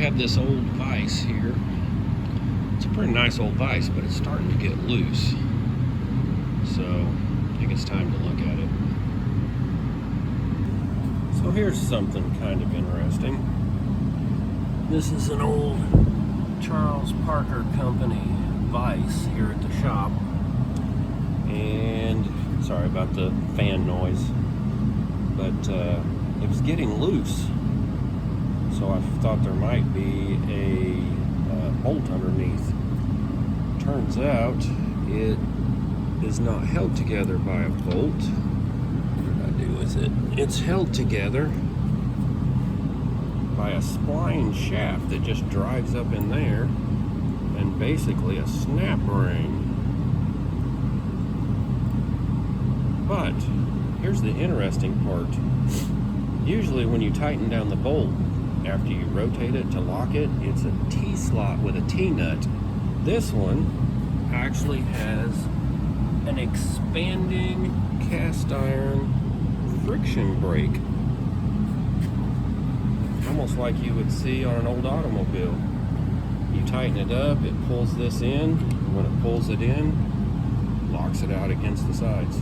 have this old vise here. It's a pretty nice old vise, but it's starting to get loose. So I think it's time to look at it. So here's something kind of interesting. This is an old Charles Parker Company vise here at the shop. And sorry about the fan noise, but it was getting loose. So I thought there might be a bolt underneath. Turns out it is not held together by a bolt. What did I do with it? It's held together by a spline shaft that just drives up in there, and basically a snap ring. But here's the interesting part. Usually when you tighten down the bolt after you rotate it to lock it, it's a T-slot with a T-nut. This one actually has an expanding cast iron friction brake, almost like you would see on an old automobile. You tighten it up, it pulls this in. When it pulls it in, locks it out against the sides.